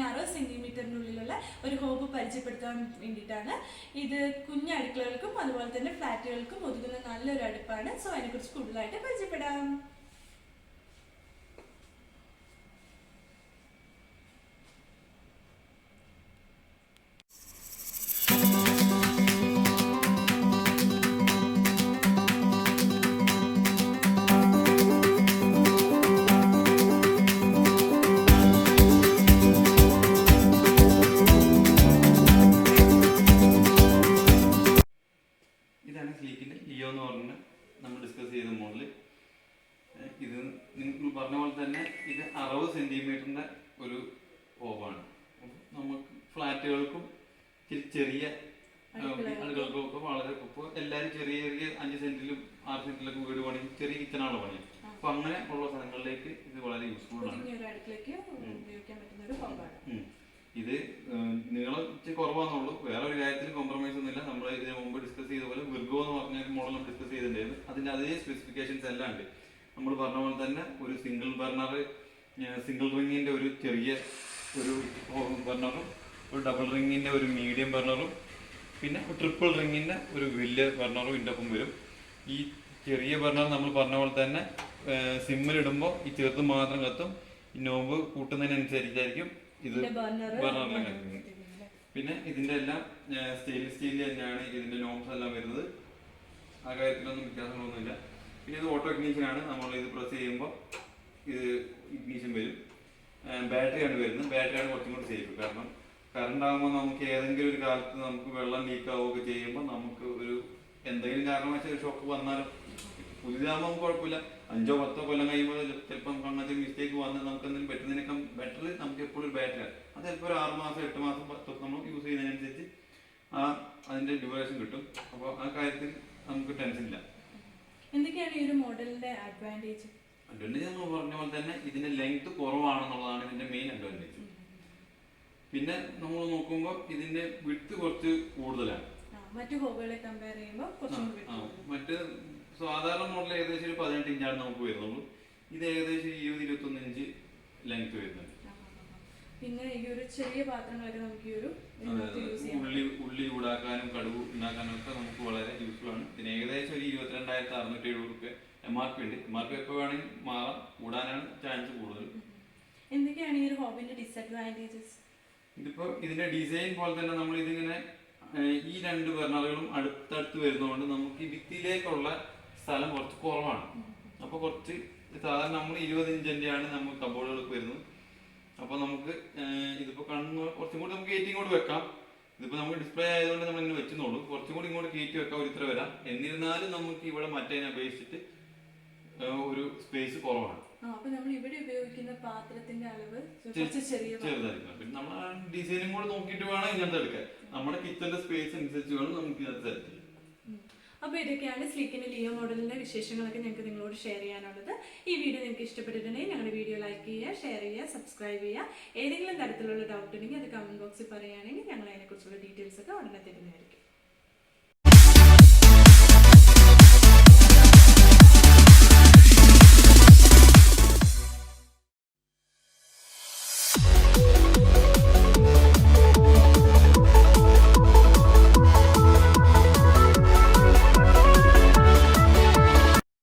60 സെന്റിമീറ്ററിനുള്ളിലുള്ള ഒരു ഹോബ് പരിചയപ്പെടുത്താൻ വേണ്ടിയിട്ടാണ്. ഇത് കുഞ്ഞു അടുക്കളകൾക്കും അതുപോലെ തന്നെ ഫ്ലാറ്റുകൾക്കും ഒതുങ്ങുന്ന നല്ലൊരു അടുപ്പാണ്. സോ അതിനെക്കുറിച്ച് കൂടുതലായിട്ട് പരിചയപ്പെടാം. നമ്മൾ ഡിസ്കസ് ചെയ്ത മോഡൽ ഇത് നിങ്ങൾ പറഞ്ഞ പോലെ തന്നെ ഇത് 60 സെന്റിമീറ്ററിന്റെ ഒരു ഹോബാണ്. നമുക്ക് ഫ്ലാറ്റുകൾക്കും ചെറിയ അടുക്കൾക്കും ഒക്കെ വളരെ ഇപ്പോൾ എല്ലാവരും ചെറിയ ചെറിയ 5 സെന്റിലും 6 സെന്റിലൊക്കെ വീട് പണി ചെറിയ കിച്ചണാണ് പണി. അപ്പൊ അങ്ങനെ ഉള്ള സ്ഥലങ്ങളിലേക്ക് ഇത് വളരെ യൂസ്ഫുൾ ആണ്. ഇത് നീളം കുറവാന്നുള്ളൂ, വേറെ ഒരു കാര്യത്തിൽ കോംപ്രമൈസ് ഒന്നുമില്ല. നമ്മൾ ഇതിന് മുമ്പ് ഡിസ്കസ് ചെയ്ത പോലെ വിർഗോ എന്ന് പറഞ്ഞ ഒരു മോഡൽ നമ്മൾ ഡിസ്കസ് ചെയ്തിട്ടുണ്ടായിരുന്നു. അതിന്റെ അതേ സ്പെസിഫിക്കേഷൻസ് എല്ലാം ഉണ്ട്. നമ്മൾ പറഞ്ഞ പോലെ തന്നെ ഒരു സിംഗിൾ ബർണർ, സിംഗിൾ റിങ്ങിന്റെ ഒരു ചെറിയ ഒരു ബർണറും, ഒരു ഡബിൾ റിങ്ങിന്റെ ഒരു മീഡിയം ബർണറും, പിന്നെ ട്രിപ്പിൾ റിങ്ങിന്റെ ഒരു വലിയ ബർണറും ഇതിൻ്റെ ഒപ്പം വരും. ഈ ചെറിയ ബർണർ നമ്മൾ പറഞ്ഞ പോലെ തന്നെ സിമ്മിലിടുമ്പോൾ ഈ ചെറുത് മാത്രം കത്തും. ഈ നോമ്പ് കൂട്ടുന്നതിനനുസരിച്ചായിരിക്കും ഇത് ബർണറിലെ. പിന്നെ ഇതിന്റെ എല്ലാം സ്റ്റെയിൻലെസ് സ്റ്റീൽ തന്നെയാണ് ഇതിന്റെ നോബ്സ് എല്ലാം വരുന്നത്. ആ കാര്യത്തിലൊന്നും വ്യത്യാസങ്ങളൊന്നുമില്ല. പിന്നെ ഇത് ഓട്ടോ ഇഗ്നീഷൻ ആണ്. നമ്മൾ ഇത് പ്രസ് ചെയ്യുമ്പോൾ ഇത് ഇഗ്നീഷൻ വരും. ബാറ്ററിയാണ് വരുന്നത്. ബാറ്ററിയാണ് കുറച്ചും കൂടി സേഫ്. കാരണം കറണ്ട് ആകുമ്പോൾ നമുക്ക് ഏതെങ്കിലും ഒരു കാലത്ത് നമുക്ക് വെള്ളം ലീക്ക് ആവുകയൊക്കെ ചെയ്യുമ്പോൾ നമുക്ക് ഒരു എന്തെങ്കിലും കാരണവശാൽ ഒരു ഷോക്ക് വന്നാലും പുതിയതാകുമ്പോൾ നമുക്ക് കുഴപ്പമില്ല. 5-10 കൊല്ലം കഴിയുമ്പോൾ ചിലപ്പോൾ നമുക്ക് അങ്ങനത്തെ മിസ്റ്റേക്ക് വന്ന് നമുക്ക് എന്തെങ്കിലും പറ്റുന്നതിനേക്കാൾ ബെറ്റർ നമുക്ക് എപ്പോഴും ഒരു ബാറ്ററി. അത് ചിലപ്പോൾ ഒരു 6 മാസം 8 മാസം 10 നമ്മൾ യൂസ് ചെയ്യുന്നതിനനുസരിച്ച് അതിന്റെ ഡ്യൂറേഷൻ കിട്ടും. അപ്പോൾ ആ കാര്യത്തിൽ നമുക്ക് ടെൻഷൻ ഇല്ല. എന്തൊക്കെയാണ് ഈ ഒരു മോഡലിന്റെ അഡ്വാൻറ്റേജ്? അഡ്വാൻറ്റേജ് നമ്മൾ പറഞ്ഞ പോലെ തന്നെ ഇതിന്റെ ലെങ്ത് കുറവാണെന്നുള്ളതാണ് ഇതിന്റെ മെയിൻ അഡ്വാൻറ്റേജ്. പിന്നെ നമ്മൾ നോക്കുമ്പോൾ ഇതിന്റെ വിഡ്ത്ത് കുറച്ച് കൂടുതലാണ്. മറ്റു ഹോബുകളെ കമ്പയർ ചെയ്യുമ്പോൾ മറ്റ് സാധാരണ മോഡൽ ഏകദേശം ഒരു 18 ഇഞ്ചാണ് നമുക്ക് വരുന്നുള്ളൂ. ഇത് ഏകദേശം 20-21 ഇഞ്ച് ലെങ്ത് വരുന്നുണ്ട്. പിന്നെ ഈ ഒരു ചെറിയ പാത്രങ്ങളൊക്കെ നമുക്ക് ഈ ഒരു ഉള്ളി ചൂടാക്കാനും കടുക് ഉണ്ടാക്കാനും ഒക്കെ നമുക്ക് വളരെ യൂസ്ഫുൾ ആണ്. ഇതിന് ഏകദേശം ഒരു 22,670 MRP ഉണ്ട്. MRP എപ്പോൾ വേണമെങ്കിൽ മാറാം, കൂടാനാണ് ചാൻസ് കൂടുതൽ. എന്തൊക്കെയാണ് ഈ ഒരു ഹോബിന്റെ ഡിസഡ്വാൻറ്റേജസ്? ഇതിപ്പോ ഇതിന്റെ ഡിസൈൻ പോലെ തന്നെ നമ്മൾ ഇതിങ്ങനെ ഈ 2 ബർണറുകളും അടുത്തടുത്ത് വരുന്നതുകൊണ്ട് നമുക്ക് ഈ ഭിത്തിയിലേക്കുള്ള സ്ഥലം കുറച്ച് കുറവാണ്. അപ്പൊ കുറച്ച് സാധാരണ നമ്മൾ 20 ഇഞ്ചിന്റെയാണ് നമുക്ക് കബോർഡുകൾക്ക് വരുന്നത്. അപ്പൊ നമുക്ക് ഇതിപ്പോ കണ്ണ് കുറച്ചും കൂടി നമുക്ക് കയറ്റി ഇങ്ങോട്ട് വെക്കാം. ഇതിപ്പോ നമുക്ക് ഡിസ്പ്ലേ ആയതുകൊണ്ട് നമ്മൾ ഇങ്ങനെ വെച്ചെന്നുള്ളൂ. കുറച്ചും കൂടി ഇങ്ങോട്ട് കയറ്റി വെക്കാം, ഒരു ഇത്ര വരാം. എന്നിരുന്നാലും നമുക്ക് ഇവിടെ മറ്റേതിനെ അപേക്ഷിച്ചിട്ട് ഒരു സ്പേസ് കുറവാണ്. ചെറുതായിരിക്കും. പിന്നെ നമ്മൾ ഡിസൈനും കൂടെ നോക്കിയിട്ട് വേണം ഇങ്ങനത്തെ എടുക്കാൻ. നമ്മുടെ കിച്ചന്റെ സ്പേസ് അനുസരിച്ച് വേണം നമുക്ക് ഇങ്ങനത്തെ സെലക്ട് ചെയ്യാം. അപ്പോൾ ഇതൊക്കെയാണ് സ്ലീക്കിന്റെ ലിയോ മോഡലിന്റെ വിശേഷങ്ങളൊക്കെ ഞങ്ങൾക്ക് നിങ്ങളോട് ഷെയർ ചെയ്യാനുള്ളത്. ഈ വീഡിയോ നിങ്ങൾക്ക് ഇഷ്ടപ്പെട്ടിട്ടുണ്ടെങ്കിൽ ഞങ്ങളുടെ വീഡിയോ ലൈക്ക് ചെയ്യുക, ഷെയർ ചെയ്യുക, സബ്സ്ക്രൈബ് ചെയ്യുക. ഏതെങ്കിലും തരത്തിലുള്ള ഡൗട്ട് ഉണ്ടെങ്കിൽ അത് കമന്റ് ബോക്സിൽ പറയുകയാണെങ്കിൽ ഞങ്ങൾ അതിനെക്കുറിച്ചുള്ള ഡീറ്റെയിൽസ് ഒക്കെ ഉടനെ തരുന്നതായിരിക്കും.